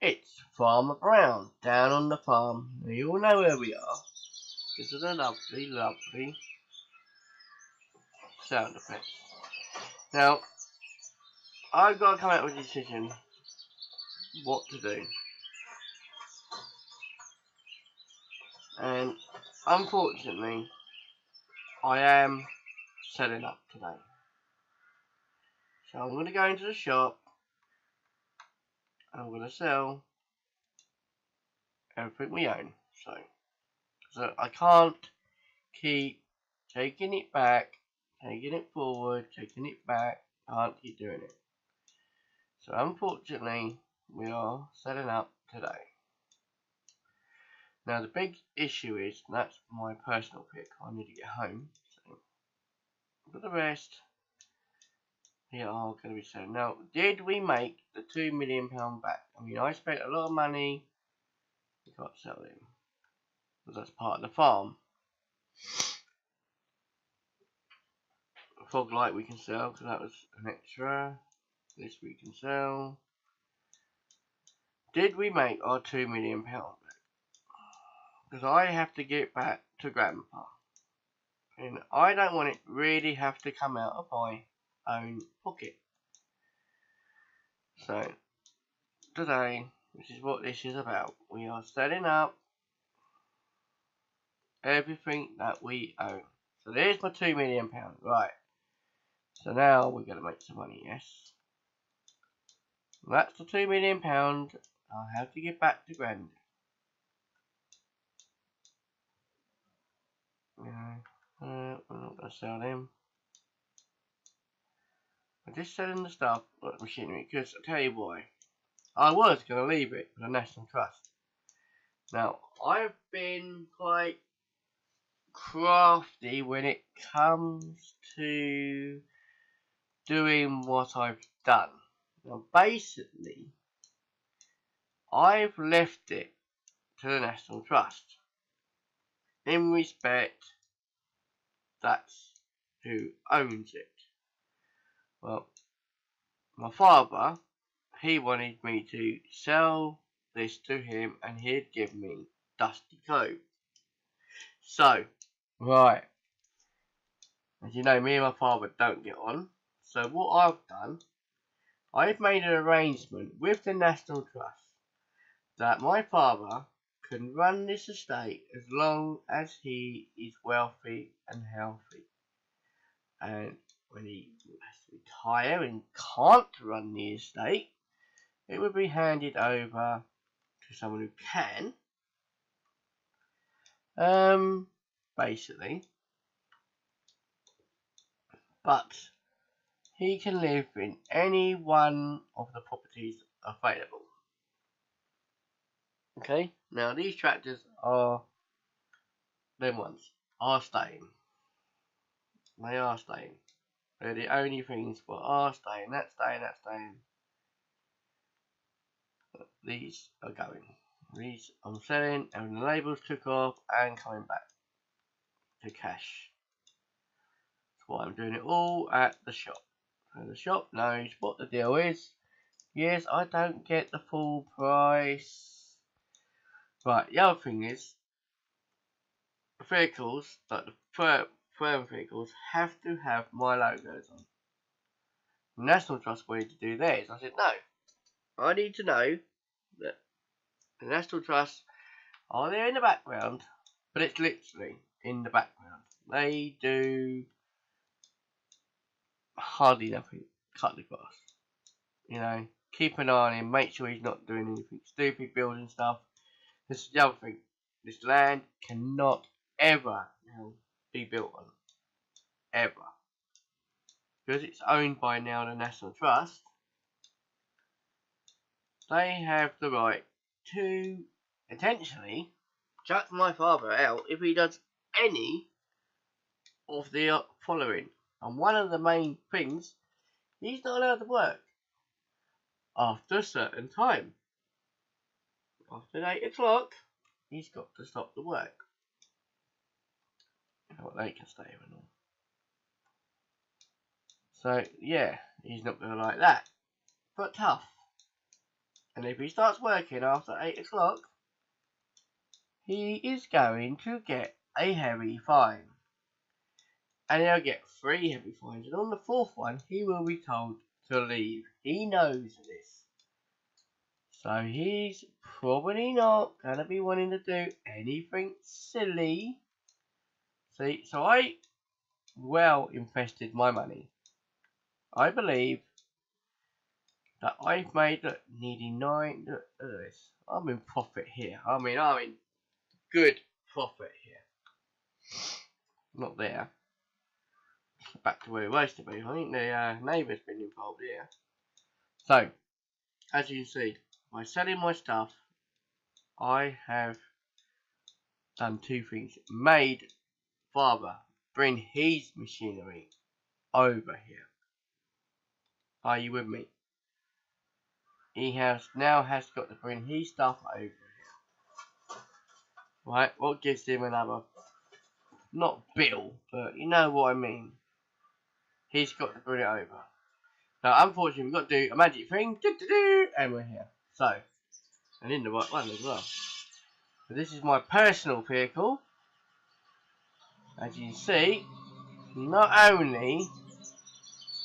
It's Farmer Brown down on the farm. Now you all know where we are. This is a lovely, lovely sound effect. Now, I've got to come out with a decision what to do. And unfortunately, I am setting up today. So I'm going to go into the shop and I'm going to sell everything we own. So I can't keep taking it back, taking it forward, taking it back. I can't keep doing it. So unfortunately, we are setting up today. Now the big issue is, and that's my personal pick, I need to get home. So for the rest, here are going to be selling. Now, did we make the £2 million back? I mean, I spent a lot of money. We can't sell them because that's part of the farm. A fog light we can sell because that was an extra. This we can sell. Did we make our £2 million back? Because I have to get back to Grandpa. And I don't want it really have to come out of my own pocket. So, today, this is what this is about. We are setting up everything that we own. So there's my £2 million. Right. So now we're going to make some money, yes. And that's the £2 million. I'll have to get back to Granddad. I'm not going to sell them. I'm just selling the stuff, like machinery, because I tell you why. I was going to leave it for the National Trust. Now, I've been quite crafty when it comes to doing what I've done. Now, basically, I've left it to the National Trust. In respect, that's who owns it. Well, my father, he wanted me to sell this to him and he'd give me Dusty Cove. So, right, as you know, me and my father don't get on. So what I've done, I've made an arrangement with the National Trust that my father can run this estate as long as he is wealthy and healthy. And when he has to retire and can't run the estate, it would be handed over to someone who can. Basically. But he can live in any one of the properties available. Okay, now these tractors are, them ones, are staying. They are staying. They're the only things that are staying. That's staying, that's staying. These are going. These I'm selling, and the labels took off and coming back to cash. That's why I'm doing it all at the shop. So the shop knows what the deal is. Yes, I don't get the full price. Right, the other thing is, vehicles, like the firm vehicles, have to have my logos on. The National Trust wanted to do theirs. I said, no. I need to know that the National Trust are there in the background, but it's literally in the background. They do hardly nothing. Cut the grass. You know, keep an eye on him, make sure he's not doing anything stupid, building stuff. This is the other thing. This land cannot ever now be built on. Ever. Because it's owned by now the National Trust, they have the right to potentially chuck my father out if he does any of the following. And one of the main things, he's not allowed to work after a certain time. After 8 o'clock, he's got to stop the work. Well, they can stay and all. So, yeah, he's not going to like that. But tough. And if he starts working after 8 o'clock, he is going to get a heavy fine. And he'll get 3 heavy fines. And on the 4th one, he will be told to leave. He knows this. So he's probably not going to be wanting to do anything silly. See, so I well invested my money. I believe that I've made nearly 9. Look at this. I'm in profit here. I'm in good profit here. Not there. Back to where it was to be. I think the neighbour's been involved here. So, as you can see, by selling my stuff, I have done 2 things. Made Father bring his machinery over here. Are you with me? He now has got to bring his stuff over here. Right, what gives him another, not bill, but you know what I mean. He's got to bring it over. Now, unfortunately, we've got to do a magic thing, and we're here. So, and in the right one as well. So this is my personal vehicle. As you can see, not only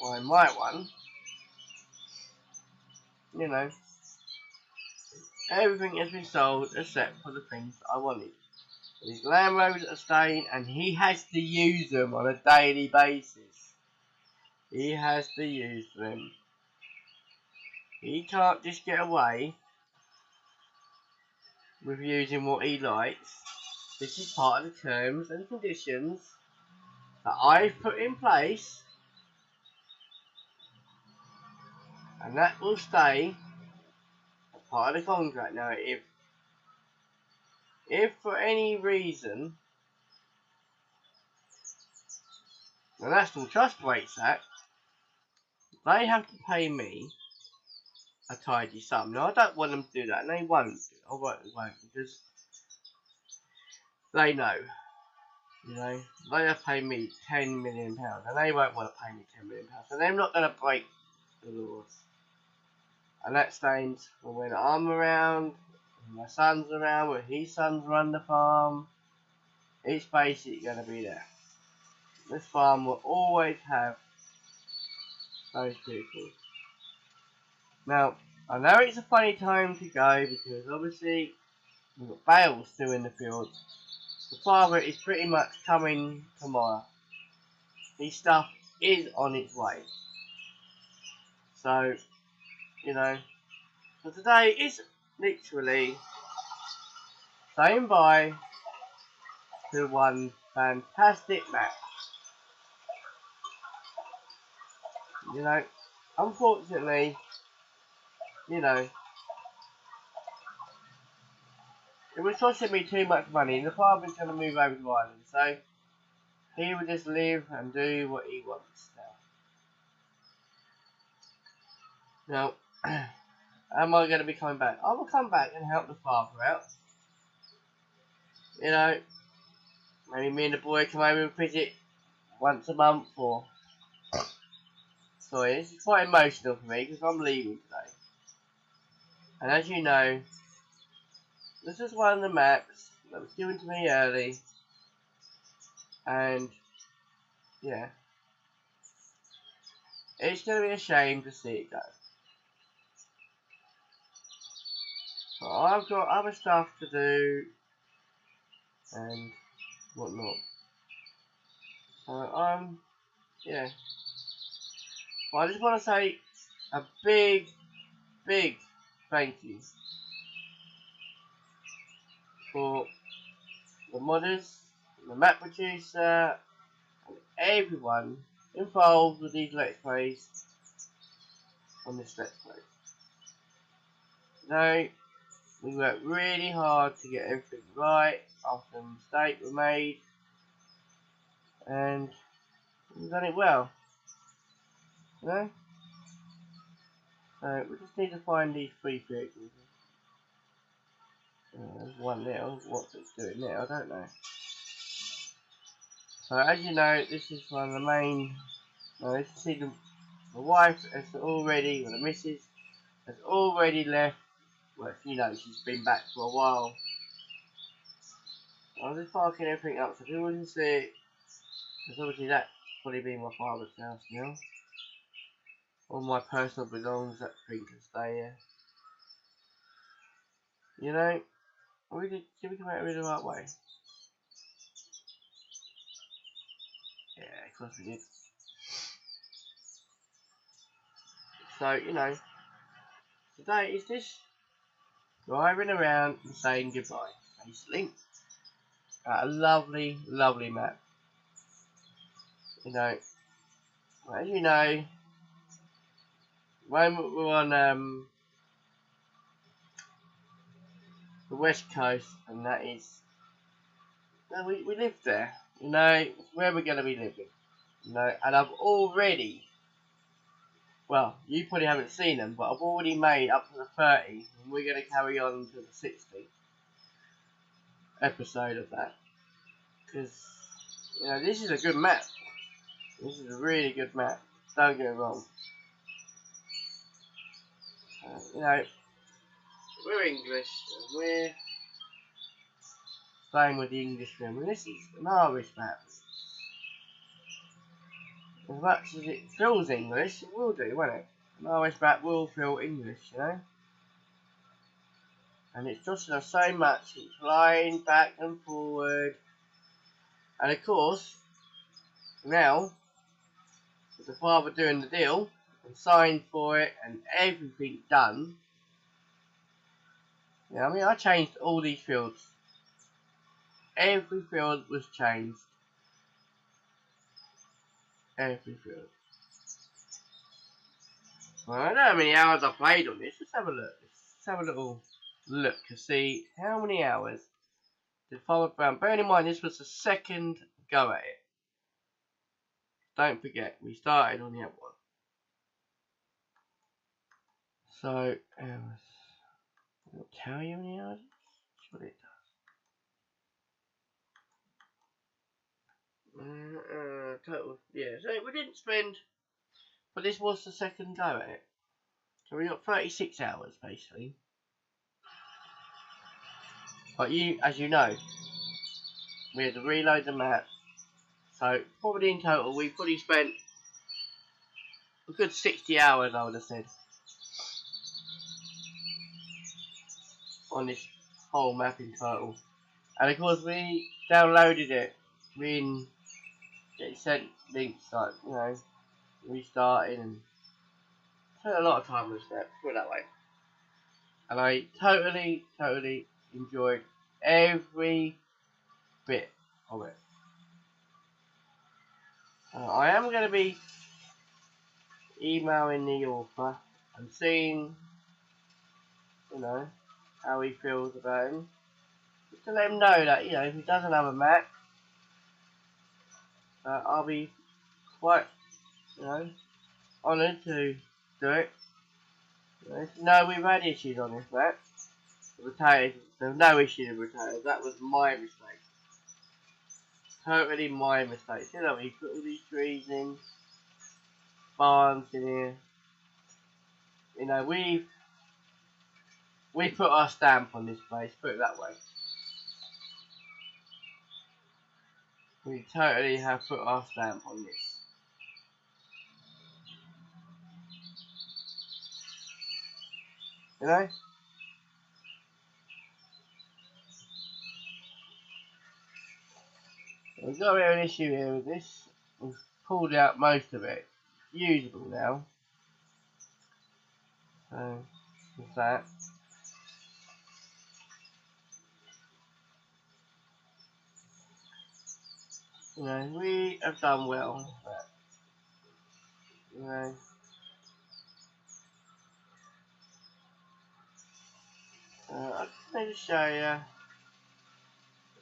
by my one, you know, everything has been sold except for the things I wanted. These Land Rovers are staying, and he has to use them on a daily basis. He has to use them. He can't just get away with using what he likes. This is part of the terms and conditions that I've put in place, and that will stay as part of the contract. Now, if for any reason the National Trust breaks that, they have to pay me a tidy sum. Now, I don't want them to do that, and they won't. I won't, because they know. You know, they have paid me £10 million, and they won't want to pay me £10 million. So they're not going to break the laws. And that stays for when I'm around, when my son's around, when his sons run the farm. It's basically going to be there. This farm will always have those vehicles. Now, I know it's a funny time to go because obviously we've got bales still in the fields. The father is pretty much coming tomorrow. His stuff is on its way. So, you know, so today is literally saying bye to one fantastic match. You know, unfortunately, you know, it was costing me too much money, and the father's going to move over to Ireland, so he will just live and do what he wants now. Now, am I going to be coming back? I will come back and help the father out. You know, maybe me and the boy come over and visit once a month, or... Sorry, this is quite emotional for me because I'm leaving today. And as you know, this is one of the maps that was given to me early. And, yeah. It's going to be a shame to see it go. But I've got other stuff to do and whatnot. So, yeah. But I just want to say a big thank you for the modders, the map producer, and everyone involved with these Let's Plays on this Let's Play. You know, we worked really hard to get everything right after mistakes were made, and we've done it well. You know? So we just need to find these 3 vehicles. There's one there. What's it doing there? I don't know. So as you know, this is one of the main. As you see, the wife has already, or the missus has already left well, if you know, she's been back for a while. I was just parking everything up so people wouldn't see it. Because obviously that's probably been my father's house now. All my personal belongings, that thing can stay here. You know, did we come out of it the right way? Yeah, of course we did. So, you know, today is this driving around and saying goodbye, basically. A lovely, lovely map. You know, as you know, when we're on the west coast, and that is, well, we live there. You know, it's where we're going to be living. You know, and I've already, well, you probably haven't seen them, but I've already made up to the 30, and we're going to carry on to the 60th episode of that. Because, you know, this is a good map. This is a really good map. Don't get it wrong. You know, we're English, and we're staying with the English film. And this is an Irish map. As much as it feels English, it will do, won't it? An Irish map will feel English, you know? And it's just so much. It's flying back and forward. And of course, now, with the father doing the deal, and signed for it, and everything done. Yeah, I mean, I changed all these fields. Every field was changed. Every field. Well, I don't know how many hours I played on this. Let's have a look. Let's have a little look to see how many hours did Farmer Brown. Bearing in mind, this was the second go at it. Don't forget, we started on the other one. So, hours. It'll tell you how many hours? That's what it does. Total. Yeah, so we didn't spend. But this was the second go at it. So we got 36 hours, basically. But as you know, we had to reload the map. So, probably in total, we probably spent a good 60 hours, I would have said, on this whole map in total. And of course, we downloaded it. We sent links, like, you know, restarting, and spent a lot of time on this map, put it that way. And I totally enjoyed every bit of it. I am going to be emailing the author and seeing, you know, how he feels about him. Just to let him know that, you know, if he doesn't have a map, I'll be quite, you know, honoured to do it. You know, we've had issues on this map. The potatoes, there was no issue with potatoes. That was my mistake. Totally my mistake. You know, he put all these trees in, barns in here. You know, we put our stamp on this place, put it that way. We totally have put our stamp on this. You know? We've got a bit of an issue here with this. We've pulled out most of it. It's usable now. So, what's that? You know, we have done well. But, you know, I just need to show you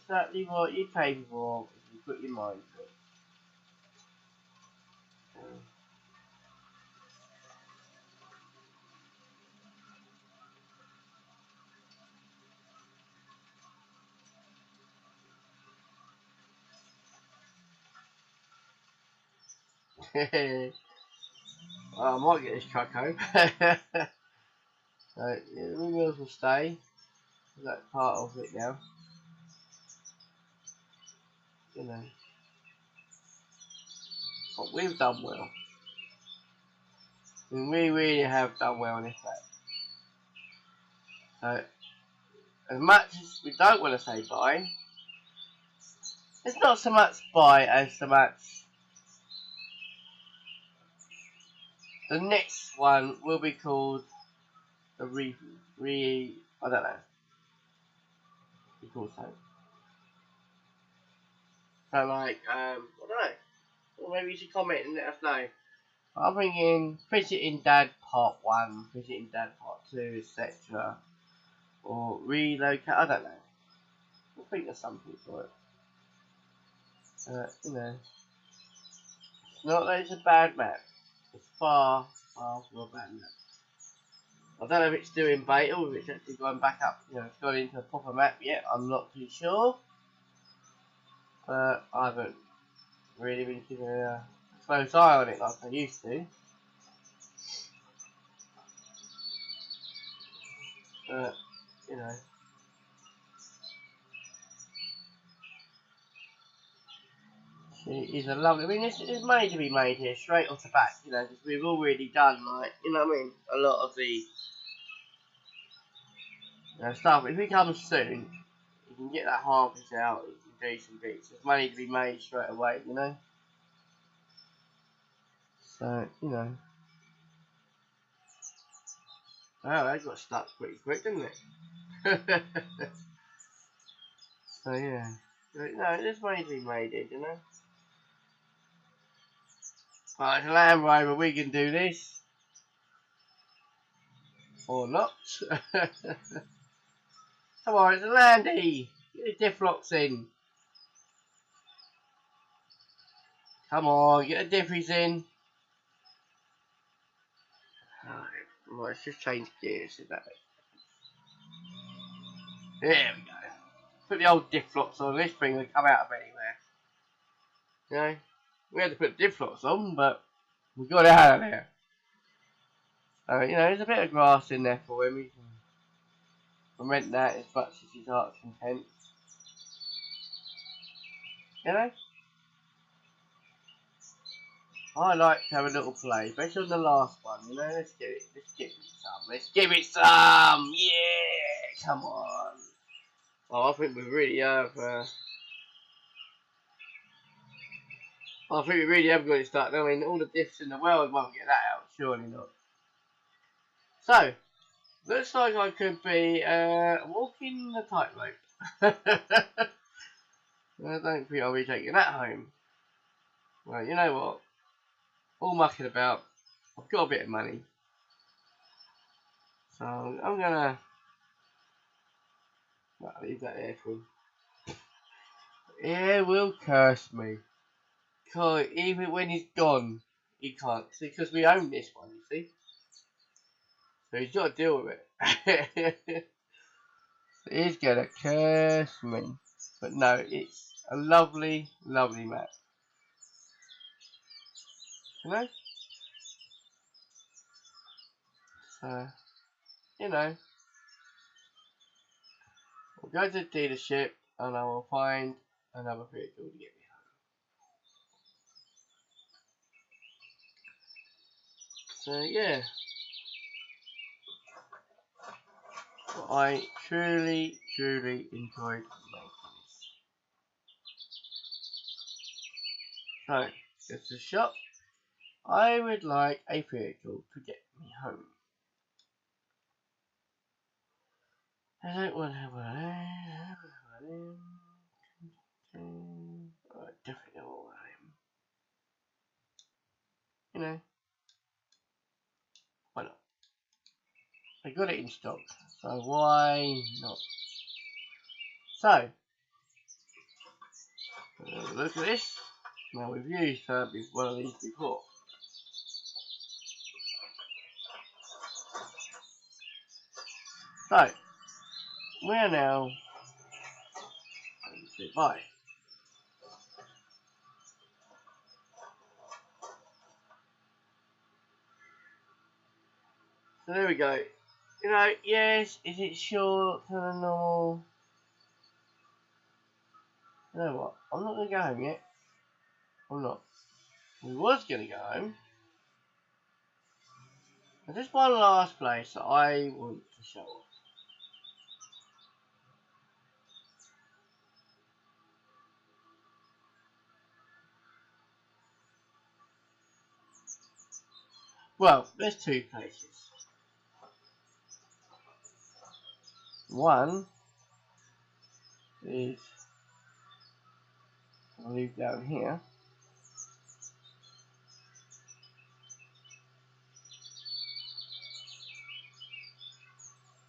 exactly what you're capable of if you put your mind to it. Well, I might get this truck home. So yeah, the wheels will stay. That's part of it now. You know. But we've done well. I mean, we really have done well in this map. So as much as we don't want to say bye, it's not so much bye as so much the next one will be called the I don't know. We call so. So like I don't know. Or maybe you should comment and let us know. I'm thinking Visiting Dad Part 1, Visiting Dad Part 2, etc. Or relocate, I don't know. We'll think of something for it. You know. It's not that it's a bad map. It's far, far from a bad map. I don't know if it's doing beta or if it's actually going back up, you know, it's gone into a proper map yet, I'm not too sure. But I haven't really been keeping a close eye on it like I used to. But, you know. It is a lovely, I mean, there's money to be made here straight off the bat, you know, because we've already done, like, you know what I mean, a lot of the stuff. If we come soon, you can get that harvest out, you can do some bits. There's money to be made straight away, you know. So, you know. Oh, that got stuck pretty quick, didn't it? So, yeah. So, no, there's money to be made here, you know. Right, it's a Land Rover, we can do this. Or not. Come on, it's a Landy. Get the diff locks in. Come on, get the diffies in. Alright, let's just change gears. Is that it? There we go. Put the old diff locks on. This thing will come out of anywhere. You know, we had to put diff locks on, but we got it out of there. So, you know, there's a bit of grass in there for him. He can ferment that as much as his heart's content. You know? I like to have a little play, especially on the last one, you know, let's give it some, yeah, come on. Oh, I think we really have, got it started. I mean, all the diffs in the world won't get that out, surely not. So, looks like I could be, walking the tightrope. I don't think I'll be taking that home. Well, you know what? All mucking about. I've got a bit of money. So I'm gonna leave that there for him. Yeah, will curse me. Cause even when he's gone, he can't. See, because we own this one, you see. So he's got to deal with it. So he's gonna curse me. But no, it's a lovely, lovely map. You know? So, you know. We'll go to the dealership and I will find another vehicle to get me home. So yeah. Well, I truly, truly enjoyed making this. So, it's a shop. I would like a vehicle to get me home. I don't want to have one. I definitely don't want one. You know, why not? I got it in stock, so why not? So, look at this. Now we've used one of these before. So, we're now going to buy. So there we go. You know, yes, is it short to the normal? You know what? I'm not going to go home yet. I'm not. We was going to go home. But there's one last place that I want to show off. Well, there's two places. One is, I'll leave down here.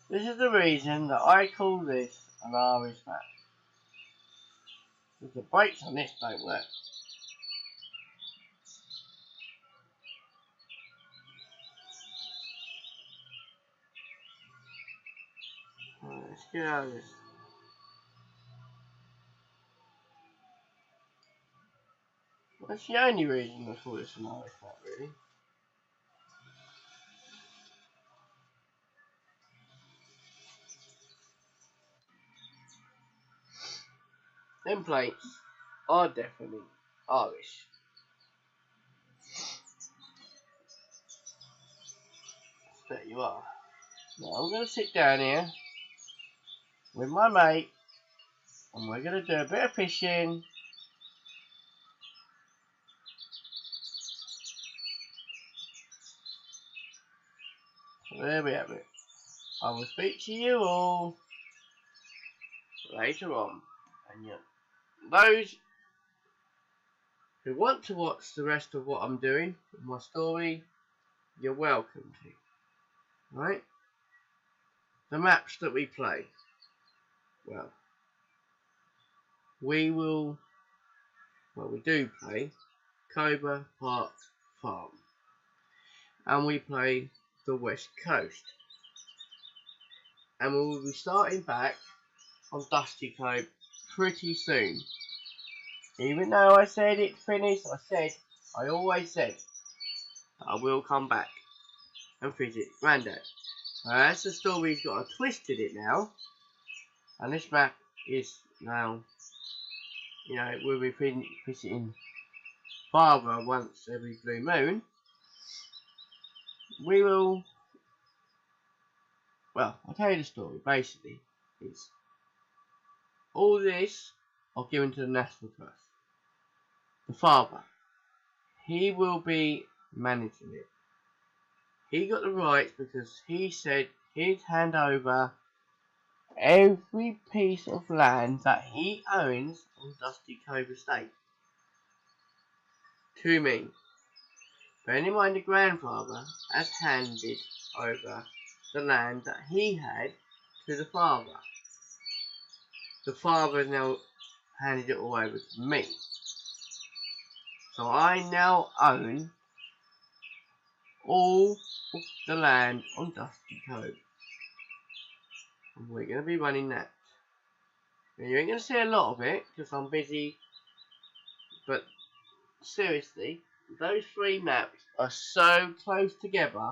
This is the reason that I call this an Irish map. Because the brakes on this don't work. Let's get out of this. That's the only reason I call this an Irish map, really. Them plates are definitely Irish. There you are. Now I'm going to sit down here with my mate and we're going to do a bit of fishing. So there we have it. I will speak to you all later on. And yeah, those who want to watch the rest of what I'm doing in my story, you're welcome to. Right? The maps that we play. Well, we do play Cobra Park Farm. And we play the West Coast. And we will be starting back on Dusty Cove pretty soon. Even though I said it finished, I always said that I will come back and visit Grandad. As the story's got a twist in it now, and this map is now, you know, we'll be visiting Father once every blue moon. We will, well, I'll tell you the story. Basically, it's all this are given to the National Trust. The father, he will be managing it. He got the rights because he said he'd hand over every piece of land that he owns on Dusty Cove Estate to me. Bearing in mind the grandfather has handed over the land that he had to the father. The father now handed it all over to me. So I now own all of the land on Dusty Cove. And we're going to be running that. Now, you ain't going to see a lot of it because I'm busy. But seriously, those three maps are so close together,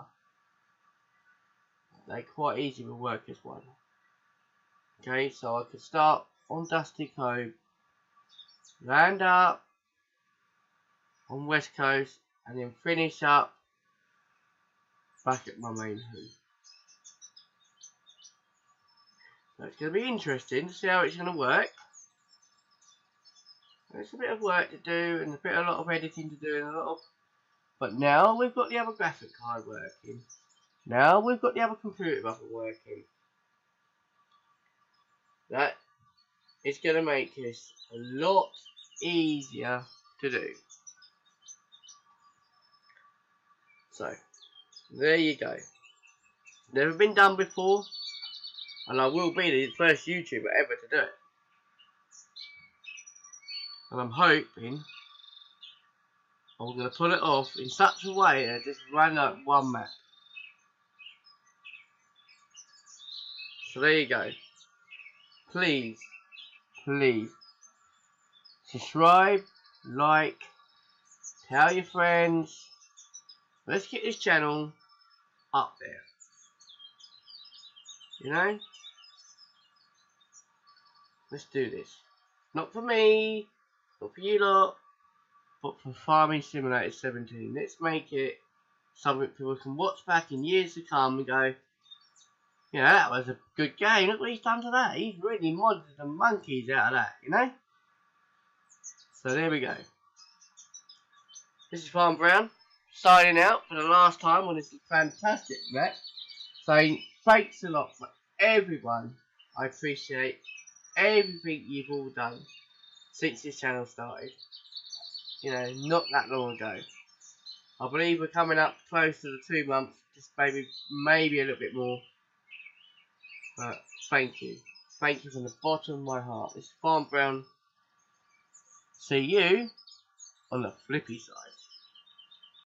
they quite easy to work as one. Okay, so I could start on Dusty Cove, land up on West Coast, and then finish up back at my main home. So it's going to be interesting to see how it's going to work. There's a bit of work to do and a lot of editing to do and a lot of... But now we've got the other graphic card working. Now we've got the other computer up and working. That is going to make this a lot easier to do. So, there you go. Never been done before. And I will be the first YouTuber ever to do it. And I'm hoping I'm going to pull it off in such a way that I just run up one map. So there you go. Please, please, subscribe, like, tell your friends. Let's get this channel up there. You know? Let's do this. Not for me, not for you lot, but for Farming Simulator 17. Let's make it something people can watch back in years to come and go, you know, that was a good game. Look what he's done to that. He's really modded the monkeys out of that, you know? So there we go. This is Farm Brown, signing out for the last time on this fantastic map. Saying thanks a lot for everyone. I appreciate everything you've all done since this channel started. You know, not that long ago. I believe we're coming up close to the 2 months, just maybe a little bit more. But thank you. Thank you from the bottom of my heart. This is Farm Brown. See you on the flippy side.